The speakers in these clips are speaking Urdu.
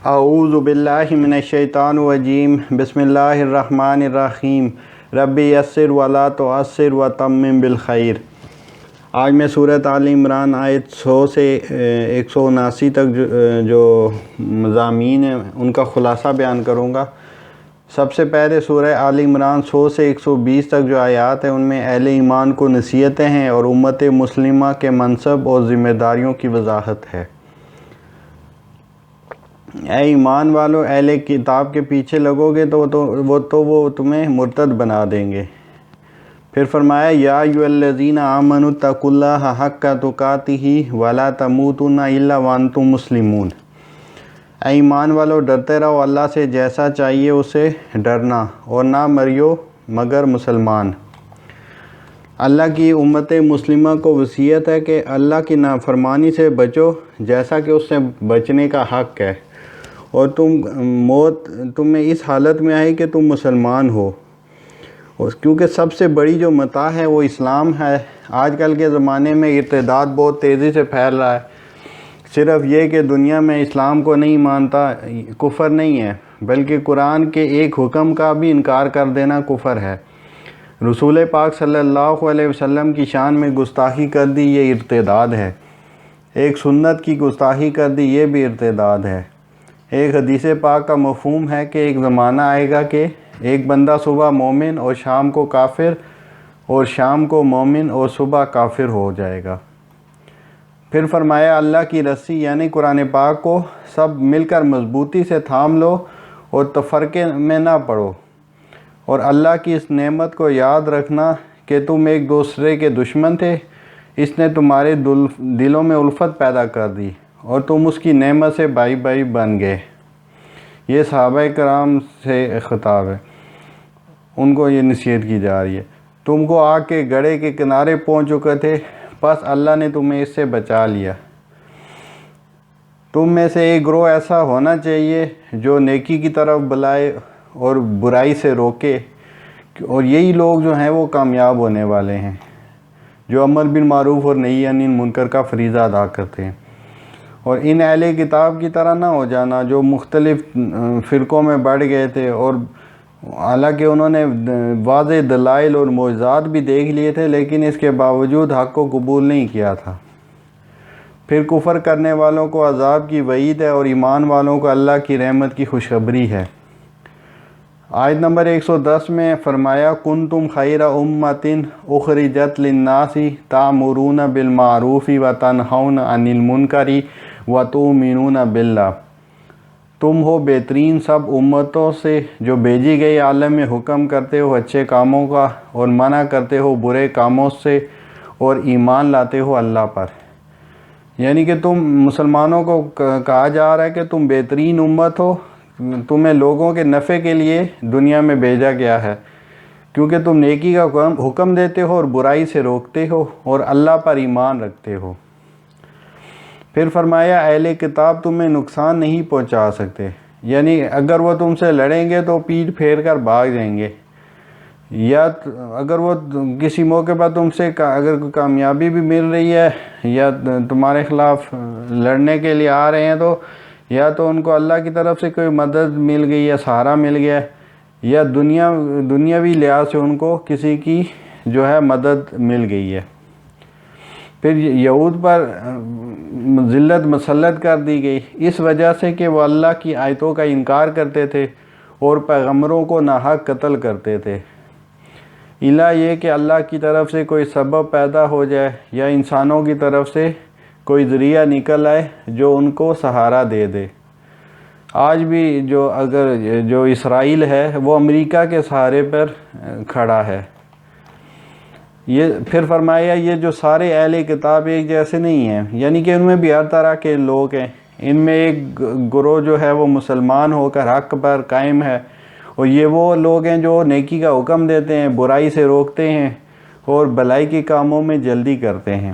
اعوذ باللہ من الشیطان الرجیم بسم اللہ الرحمن الرحیم رب یسر ولا تعسر وتمم بالخیر۔ آج میں سورۃ آل عمران آیت 100 سے 179 تک جو مضامین ہیں ان کا خلاصہ بیان کروں گا۔ سب سے پہلے سورہ آل عمران 100 سے 120 تک جو آیات ہیں ان میں اہل ایمان کو نصیحتیں ہیں اور امت مسلمہ کے منصب اور ذمہ داریوں کی وضاحت ہے۔ اے ایمان والو، اہل کتاب کے پیچھے لگو گے تو وہ تمہیں مرتد بنا دیں گے۔ پھر فرمایا یا ایھا الذین آمنوا اتقوا اللہ حق تقاتہ ولا تموتن الا وانتم مسلمون۔ اے ایمان والو، ڈرتے رہو اللہ سے جیسا چاہیے اسے ڈرنا، اور نہ مریو مگر مسلمان۔ اللہ کی امت مسلمہ کو وصیت ہے کہ اللہ کی نافرمانی سے بچو جیسا کہ اس سے بچنے کا حق ہے، اور موت تمہیں اس حالت میں آئی کہ تم مسلمان ہو، کیونکہ سب سے بڑی جو متاع ہے وہ اسلام ہے۔ آج کل کے زمانے میں ارتداد بہت تیزی سے پھیل رہا ہے۔ صرف یہ کہ دنیا میں اسلام کو نہیں مانتا کفر نہیں ہے، بلکہ قرآن کے ایک حکم کا بھی انکار کر دینا کفر ہے۔ رسول پاک صلی اللہ علیہ وسلم کی شان میں گستاخی کر دی، یہ ارتداد ہے۔ ایک سنت کی گستاخی کر دی، یہ بھی ارتداد ہے۔ ایک حدیث پاک کا مفہوم ہے کہ ایک زمانہ آئے گا کہ ایک بندہ صبح مومن اور شام کو کافر، اور شام کو مومن اور صبح کافر ہو جائے گا۔ پھر فرمایا اللہ کی رسی یعنی قرآن پاک کو سب مل کر مضبوطی سے تھام لو اور تفرقے میں نہ پڑو، اور اللہ کی اس نعمت کو یاد رکھنا کہ تم ایک دوسرے کے دشمن تھے، اس نے تمہارے دلوں میں الفت پیدا کر دی اور تم اس کی نعمت سے بھائی بھائی بن گئے۔ یہ صحابہ کرام سے خطاب ہے، ان کو یہ نصیحت کی جا رہی ہے۔ تم کو آگ کے گڑھے کے کنارے پہنچ چکے تھے، پس اللہ نے تمہیں اس سے بچا لیا۔ تم میں سے ایک گروہ ایسا ہونا چاہیے جو نیکی کی طرف بلائے اور برائی سے روکے، اور یہی لوگ جو ہیں وہ کامیاب ہونے والے ہیں، جو امر بالمعروف اور نہی عن المنکر کا فریضہ ادا کرتے ہیں۔ اور ان اہل کتاب کی طرح نہ ہو جانا جو مختلف فرقوں میں بڑھ گئے تھے، اور حالانکہ انہوں نے واضح دلائل اور معجزات بھی دیکھ لیے تھے، لیکن اس کے باوجود حق کو قبول نہیں کیا تھا۔ پھر کفر کرنے والوں کو عذاب کی وعید ہے، اور ایمان والوں کو اللہ کی رحمت کی خوشخبری ہے۔ آیت نمبر 110 میں فرمایا کنتم خیر امۃ اخرجت للناس تأمرون بالمعروف وتنہون عن المنکر وتؤمنون باللہ۔ تم ہو بہترین سب امتوں سے جو بھیجی گئی، عالم میں حکم کرتے ہو اچھے کاموں کا اور منع کرتے ہو برے کاموں سے، اور ایمان لاتے ہو اللہ پر۔ یعنی کہ تم مسلمانوں کو کہا جا رہا ہے کہ تم بہترین امت ہو، تمہیں لوگوں کے نفع کے لیے دنیا میں بھیجا گیا ہے، کیونکہ تم نیکی کا حکم دیتے ہو اور برائی سے روکتے ہو اور اللہ پر ایمان رکھتے ہو۔ پھر فرمایا اہل کتاب تمہیں نقصان نہیں پہنچا سکتے، یعنی اگر وہ تم سے لڑیں گے تو پیٹھ پھیر کر بھاگ جائیں گے، یا اگر وہ کسی موقع پر تم سے اگر کامیابی بھی مل رہی ہے یا تمہارے خلاف لڑنے کے لیے آ رہے ہیں، تو یا تو ان کو اللہ کی طرف سے کوئی مدد مل گئی یا سہارا مل گیا، یا دنیاوی لحاظ سے ان کو کسی کی جو ہے مدد مل گئی ہے۔ پھر یہود پر ذلت مسلط کر دی گئی اس وجہ سے کہ وہ اللہ کی آیتوں کا انکار کرتے تھے اور پیغمبروں کو ناحق قتل کرتے تھے، الا یہ کہ اللہ کی طرف سے کوئی سبب پیدا ہو جائے یا انسانوں کی طرف سے کوئی ذریعہ نکل آئے جو ان کو سہارا دے دے۔ آج بھی جو اسرائیل ہے وہ امریکہ کے سہارے پر کھڑا ہے۔ یہ پھر فرمایا یہ جو سارے اہل کتاب ایک جیسے نہیں ہیں، یعنی کہ ان میں بھی ہر طرح کے لوگ ہیں۔ ان میں ایک گروہ جو ہے وہ مسلمان ہو کر حق پر قائم ہے، اور یہ وہ لوگ ہیں جو نیکی کا حکم دیتے ہیں، برائی سے روکتے ہیں اور بھلائی کے کاموں میں جلدی کرتے ہیں۔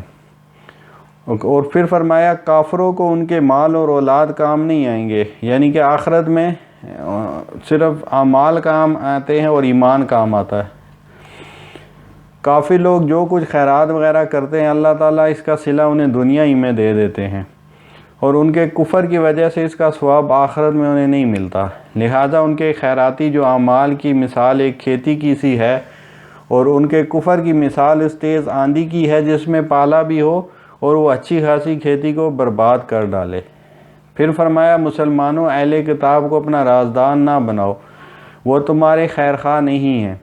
اور پھر فرمایا کافروں کو ان کے مال اور اولاد کام نہیں آئیں گے، یعنی کہ آخرت میں صرف اعمال کام آتے ہیں اور ایمان کام آتا ہے۔ کافی لوگ جو کچھ خیرات وغیرہ کرتے ہیں اللہ تعالیٰ اس کا صلہ انہیں دنیا ہی میں دے دیتے ہیں، اور ان کے کفر کی وجہ سے اس کا ثواب آخرت میں انہیں نہیں ملتا۔ لہٰذا ان کے خیراتی جو اعمال کی مثال ایک کھیتی کی سی ہے، اور ان کے کفر کی مثال اس تیز آندھی کی ہے جس میں پالا بھی ہو اور وہ اچھی خاصی کھیتی کو برباد کر ڈالے۔ پھر فرمایا مسلمانوں، اہل کتاب کو اپنا رازدان نہ بناؤ، وہ تمہارے خیر خواہ نہیں ہیں،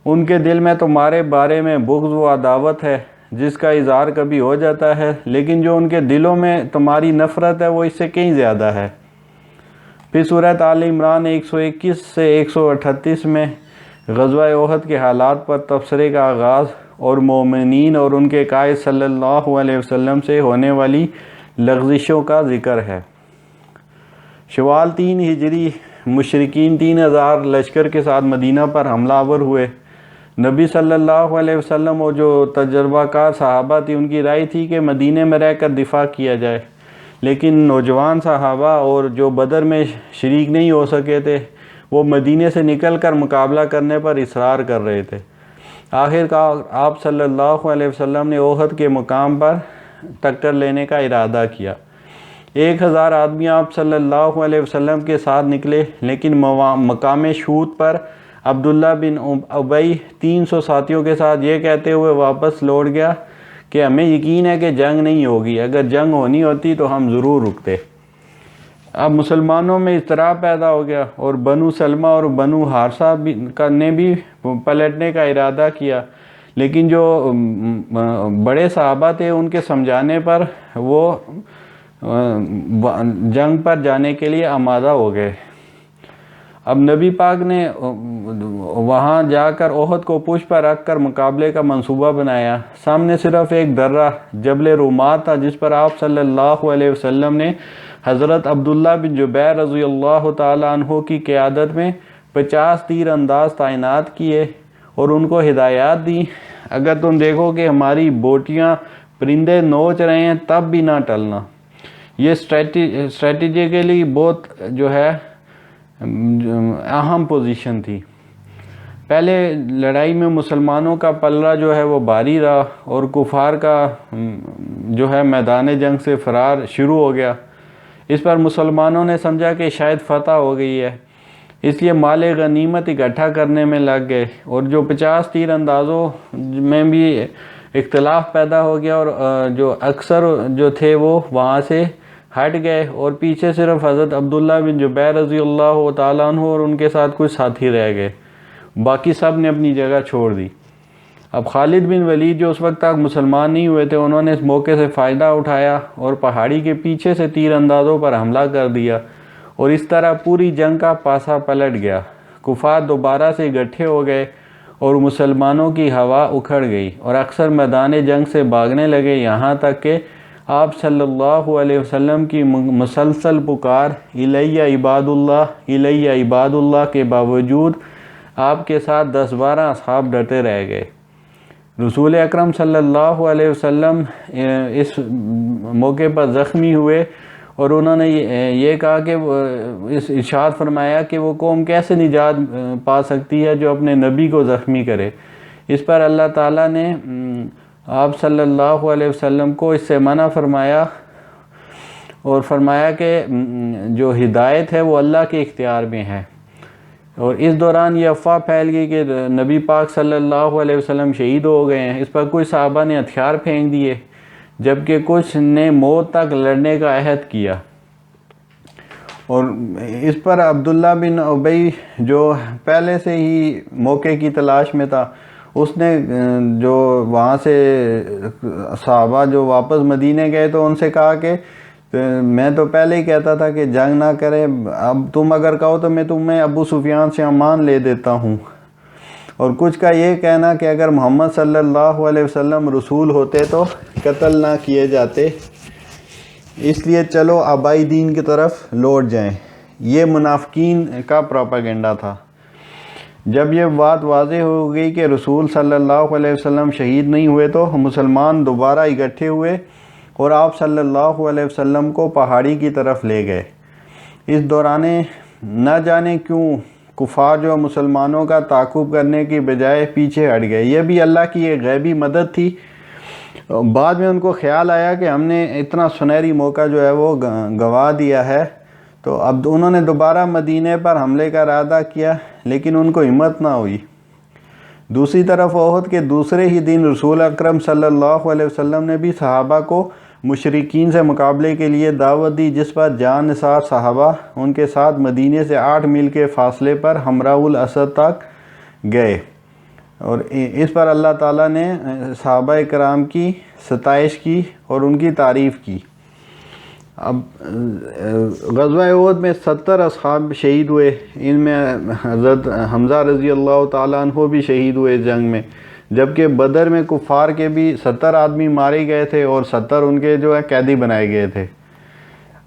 ان کے دل میں تمہارے بارے میں بغض و عداوت ہے جس کا اظہار کبھی ہو جاتا ہے، لیکن جو ان کے دلوں میں تمہاری نفرت ہے وہ اس سے کہیں زیادہ ہے۔ پھر سورہ آل عمران 121 سے 138 میں غزوہ احد کے حالات پر تبصرے کا آغاز اور مومنین اور ان کے قائد صلی اللہ علیہ وسلم سے ہونے والی لغزشوں کا ذکر ہے۔ شوال 3 ہجری مشرکین 3000 لشکر کے ساتھ مدینہ پر حملہ آور ہوئے۔ نبی صلی اللہ علیہ وسلم اور جو تجربہ کار صحابہ تھی ان کی رائے تھی کہ مدینہ میں رہ کر دفاع کیا جائے، لیکن نوجوان صحابہ اور جو بدر میں شریک نہیں ہو سکے تھے وہ مدینہ سے نکل کر مقابلہ کرنے پر اصرار کر رہے تھے۔ آخر کار آپ صلی اللہ علیہ وسلم نے احد کے مقام پر ٹکر لینے کا ارادہ کیا۔ 1000 آدمی آپ صلی اللہ علیہ وسلم کے ساتھ نکلے، لیکن مقام شہود پر عبداللہ بن ابی 300 ساتھیوں کے ساتھ یہ کہتے ہوئے واپس لوٹ گیا کہ ہمیں یقین ہے کہ جنگ نہیں ہوگی، اگر جنگ ہونی ہوتی تو ہم ضرور رکتے۔ اب مسلمانوں میں اضطراب پیدا ہو گیا اور بنو سلمہ اور بنو حارثہ نے بھی پلٹنے کا ارادہ کیا، لیکن جو بڑے صحابہ تھے ان کے سمجھانے پر وہ جنگ پر جانے کے لیے آمادہ ہو گئے۔ اب نبی پاک نے وہاں جا کر احد کو پشت پر رکھ کر مقابلے کا منصوبہ بنایا۔ سامنے صرف ایک درہ جبل رومات تھا جس پر آپ صلی اللہ علیہ وسلم نے حضرت عبداللہ بن جبیر رضی اللہ تعالیٰ عنہ کی قیادت میں 50 تیر انداز تعینات کیے اور ان کو ہدایات دی، اگر تم دیکھو کہ ہماری بوٹیاں پرندے نوچ رہے ہیں تب بھی نہ ٹلنا۔ یہ اسٹریٹجیکلی بہت جو ہے اہم پوزیشن تھی۔ پہلے لڑائی میں مسلمانوں کا پلڑا جو ہے وہ بھاری رہا اور کفار کا جو ہے میدان جنگ سے فرار شروع ہو گیا۔ اس پر مسلمانوں نے سمجھا کہ شاید فتح ہو گئی ہے، اس لیے مال غنیمت اکٹھا کرنے میں لگ گئے، اور جو 50 تیر اندازوں میں بھی اختلاف پیدا ہو گیا اور جو اکثر جو تھے وہ وہاں سے ہٹ گئے اور پیچھے صرف حضرت عبداللہ بن جبیر رضی اللہ تعالیٰ عنہ اور ان کے ساتھ کچھ ساتھی رہ گئے، باقی سب نے اپنی جگہ چھوڑ دی۔ اب خالد بن ولید جو اس وقت تک مسلمان نہیں ہوئے تھے، انہوں نے اس موقع سے فائدہ اٹھایا اور پہاڑی کے پیچھے سے تیر اندازوں پر حملہ کر دیا، اور اس طرح پوری جنگ کا پاسا پلٹ گیا۔ کفار دوبارہ سے اکٹھے ہو گئے اور مسلمانوں کی ہوا اکھڑ گئی اور اکثر میدان جنگ سے بھاگنے لگے، یہاں تک کہ آپ صلی اللہ علیہ وسلم کی مسلسل پکار الیہ عباد اللہ الیہ عباد اللہ کے باوجود آپ کے ساتھ 10-12 اصحاب ڈٹے رہ گئے۔ رسول اکرم صلی اللہ علیہ وسلم اس موقع پر زخمی ہوئے اور انہوں نے یہ کہا کہ اس ارشاد فرمایا کہ وہ قوم کیسے نجات پا سکتی ہے جو اپنے نبی کو زخمی کرے۔ اس پر اللہ تعالیٰ نے آپ صلی اللہ علیہ وسلم کو اس سے منع فرمایا اور فرمایا کہ جو ہدایت ہے وہ اللہ کے اختیار میں ہے۔ اور اس دوران یہ افواہ پھیل گئی کہ نبی پاک صلی اللہ علیہ وسلم شہید ہو گئے ہیں۔ اس پر کچھ صحابہ نے ہتھیار پھینک دیے، جبکہ کچھ نے موت تک لڑنے کا عہد کیا۔ اور اس پر عبداللہ بن ابی جو پہلے سے ہی موقع کی تلاش میں تھا، اس نے جو وہاں سے صحابہ جو واپس مدینے گئے تو ان سے کہا کہ میں تو پہلے ہی کہتا تھا کہ جنگ نہ کرے، اب تم اگر کہو تو میں تمہیں ابو سفیان سے امان لے دیتا ہوں۔ اور کچھ کا یہ کہنا کہ اگر محمد صلی اللہ علیہ وسلم رسول ہوتے تو قتل نہ کیے جاتے، اس لیے چلو آبائی دین کی طرف لوٹ جائیں۔ یہ منافقین کا پروپیگنڈا تھا۔ جب یہ بات واضح ہو گئی کہ رسول صلی اللہ علیہ وسلم شہید نہیں ہوئے تو مسلمان دوبارہ اکٹھے ہوئے اور آپ صلی اللہ علیہ وسلم کو پہاڑی کی طرف لے گئے۔ اس دوران نہ جانے کیوں کفار جو مسلمانوں کا تعاقب کرنے کی بجائے پیچھے ہٹ گئے۔ یہ بھی اللہ کی ایک غیبی مدد تھی۔ بعد میں ان کو خیال آیا کہ ہم نے اتنا سنہری موقع جو ہے وہ گنوا دیا ہے، تو اب انہوں نے دوبارہ مدینے پر حملے کا ارادہ کیا، لیکن ان کو ہمت نہ ہوئی۔ دوسری طرف احد کے دوسرے ہی دن رسول اکرم صلی اللہ علیہ وسلم نے بھی صحابہ کو مشرکین سے مقابلے کے لیے دعوت دی، جس پر جان نثار صحابہ ان کے ساتھ مدینے سے 8 میل کے فاصلے پر حمراء الاسد تک گئے، اور اس پر اللہ تعالیٰ نے صحابہ کرام کی ستائش کی اور ان کی تعریف کی۔ اب غزوہ احد میں 70 اصحاب شہید ہوئے، ان میں حضرت حمزہ رضی اللہ تعالیٰ عنہ بھی شہید ہوئے جنگ میں، جبکہ بدر میں کفار کے بھی 70 آدمی مارے گئے تھے اور 70 ان کے جو ہے قیدی بنائے گئے تھے۔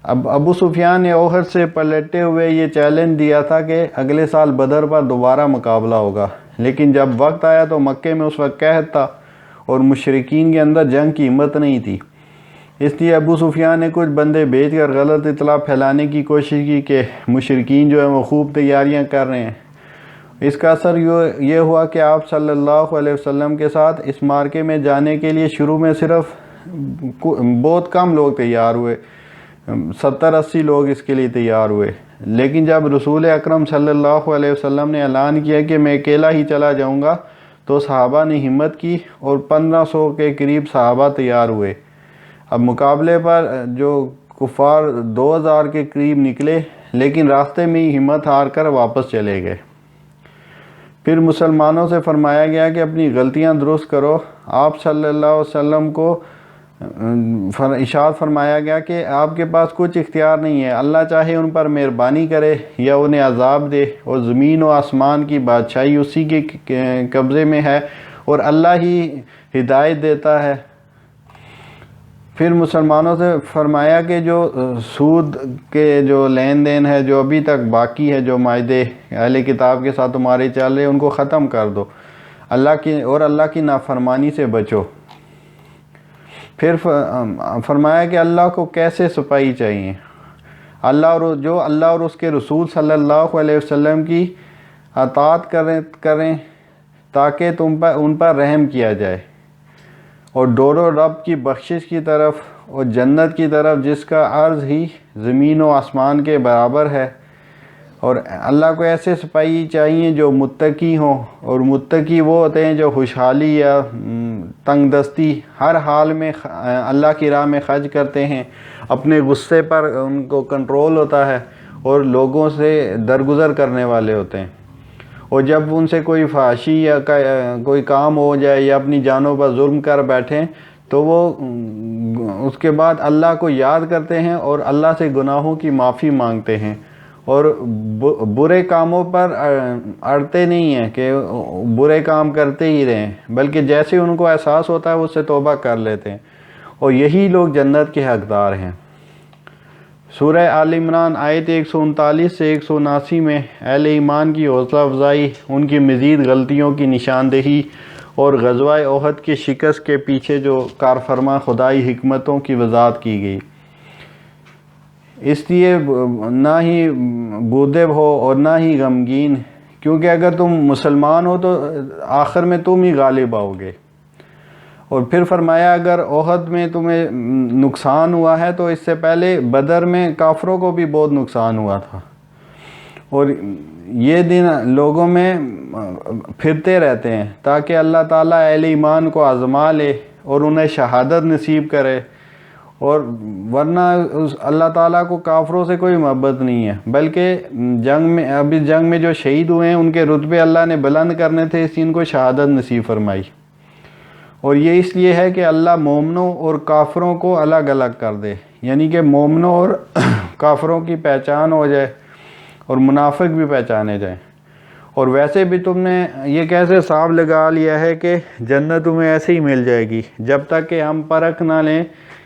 اب ابو سفیان نے احد سے پلٹتے ہوئے یہ چیلنج دیا تھا کہ اگلے سال بدر پر دوبارہ مقابلہ ہوگا، لیکن جب وقت آیا تو مکے میں اس وقت قحط تھا اور مشرکین کے اندر جنگ کی ہمت نہیں تھی، اس لیے ابو سفیان نے کچھ بندے بھیج کر غلط اطلاع پھیلانے کی کوشش کی کہ مشرکین جو ہیں وہ خوب تیاریاں کر رہے ہیں۔ اس کا اثر یہ ہوا کہ آپ صلی اللہ علیہ وسلم کے ساتھ اس مارکے میں جانے کے لیے شروع میں صرف بہت کم لوگ تیار ہوئے، 70-80 لوگ اس کے لیے تیار ہوئے، لیکن جب رسول اکرم صلی اللہ علیہ وسلم نے اعلان کیا کہ میں اکیلا ہی چلا جاؤں گا تو صحابہ نے ہمت کی اور 1500 کے قریب صحابہ تیار ہوئے۔ اب مقابلے پر جو کفار 2000 کے قریب نکلے، لیکن راستے میں ہی ہمت ہار کر واپس چلے گئے۔ پھر مسلمانوں سے فرمایا گیا کہ اپنی غلطیاں درست کرو۔ آپ صلی اللہ علیہ وسلم کو ارشاد فرمایا گیا کہ آپ کے پاس کچھ اختیار نہیں ہے، اللہ چاہے ان پر مہربانی کرے یا انہیں عذاب دے، اور زمین و آسمان کی بادشاہی اسی کے قبضے میں ہے اور اللہ ہی ہدایت دیتا ہے۔ پھر مسلمانوں سے فرمایا کہ جو سود کے جو لین دین ہے جو ابھی تک باقی ہے، جو معاہدے اہل کتاب کے ساتھ تمہارے چل رہے، ان کو ختم کر دو، اللہ کی نافرمانی سے بچو۔ پھر فرمایا کہ اللہ کو کیسے سپاہی چاہیے، اللہ اور اس کے رسول صلی اللہ علیہ وسلم کی اطاعت کریں تاکہ ان پر رحم کیا جائے، اور ڈورو رب کی بخشش کی طرف اور جنت کی طرف جس کا عرض ہی زمین و آسمان کے برابر ہے، اور اللہ کو ایسے سپاہی چاہیے جو متقی ہوں، اور متقی وہ ہوتے ہیں جو خوشحالی یا تنگ دستی ہر حال میں اللہ کی راہ میں خرچ کرتے ہیں، اپنے غصے پر ان کو کنٹرول ہوتا ہے اور لوگوں سے درگزر کرنے والے ہوتے ہیں، اور جب ان سے کوئی فحاشی یا کوئی کام ہو جائے یا اپنی جانوں پر ظلم کر بیٹھیں تو وہ اس کے بعد اللہ کو یاد کرتے ہیں اور اللہ سے گناہوں کی معافی مانگتے ہیں، اور برے کاموں پر اڑتے نہیں ہیں کہ برے کام کرتے ہی رہیں، بلکہ جیسے ان کو احساس ہوتا ہے وہ اس سے توبہ کر لیتے ہیں، اور یہی لوگ جنت کے حقدار ہیں۔ سورہ آل عمران آیت 139 سے 179 میں اہل ایمان کی حوصلہ افزائی، ان کی مزید غلطیوں کی نشاندہی اور غزوہ احد کی شکست کے پیچھے جو کارفرما خدائی حکمتوں کی وضاحت کی گئی۔ اس لیے نہ ہی بودب ہو اور نہ ہی غمگین، کیونکہ اگر تم مسلمان ہو تو آخر میں تم ہی غالب آؤ گے۔ اور پھر فرمایا اگر احد میں تمہیں نقصان ہوا ہے تو اس سے پہلے بدر میں کافروں کو بھی بہت نقصان ہوا تھا، اور یہ دن لوگوں میں پھرتے رہتے ہیں تاکہ اللہ تعالیٰ اہل ایمان کو آزما لے اور انہیں شہادت نصیب کرے، اور ورنہ اللہ تعالیٰ کو کافروں سے کوئی محبت نہیں ہے، بلکہ جنگ میں جو شہید ہوئے ہیں ان کے رتبے اللہ نے بلند کرنے تھے، اس لیے ان کو شہادت نصیب فرمائی، اور یہ اس لیے ہے کہ اللہ مومنوں اور کافروں کو الگ الگ کر دے، یعنی کہ مومنوں اور کافروں کی پہچان ہو جائے اور منافق بھی پہچانے جائیں۔ اور ویسے بھی تم نے یہ کیسے صاف لگا لیا ہے کہ جنت تمہیں ایسے ہی مل جائے گی جب تک کہ ہم پرکھ نہ لیں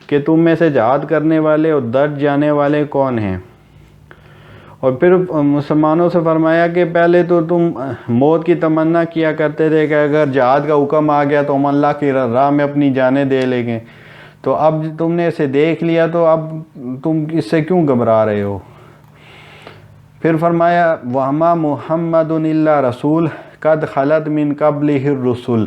کہ تم میں سے جہاد کرنے والے اور درج جانے والے کون ہیں۔ اور پھر مسلمانوں سے فرمایا کہ پہلے تو تم موت کی تمنا کیا کرتے تھے کہ اگر جہاد کا حکم آ گیا تو ہم اللہ کی راہ میں اپنی جانیں دے لیں گے، تو اب تم نے اسے دیکھ لیا تو اب تم اس سے کیوں گھبرا رہے ہو۔ پھر فرمایا وَمَا مُحَمَّدٌ إِلَّا رَسُولٌ قَدْ خَلَتْ مِن قَبْلِهِ الرُّسُلُ،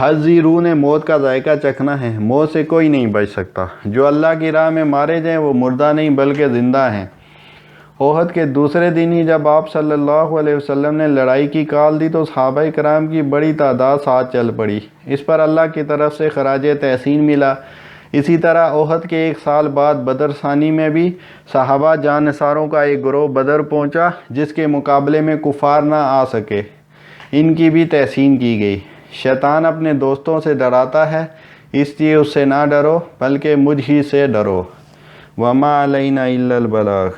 حذی روح نے موت کا ذائقہ چکھنا ہے، موت سے کوئی نہیں بچ سکتا۔ جو اللہ کی راہ میں مارے جائیں وہ مردہ نہیں بلکہ زندہ ہیں۔ احد کے دوسرے دن ہی جب آپ صلی اللہ علیہ وسلم نے لڑائی کی کال دی تو صحابہ کرام کی بڑی تعداد ساتھ چل پڑی۔ اس پر اللہ کی طرف سے خراج تحسین ملا۔ اسی طرح احد کے 1 سال بعد بدر ثانی میں بھی صحابہ جان نثاروں کا ایک گروہ بدر پہنچا جس کے مقابلے میں کفار نہ آ سکے، ان کی بھی تحسین کی گئی۔ شیطان اپنے دوستوں سے ڈراتا ہے، اس لیے اس سے نہ ڈرو بلکہ مجھ ہی سے ڈرو۔ وما علینا الا البلاغ۔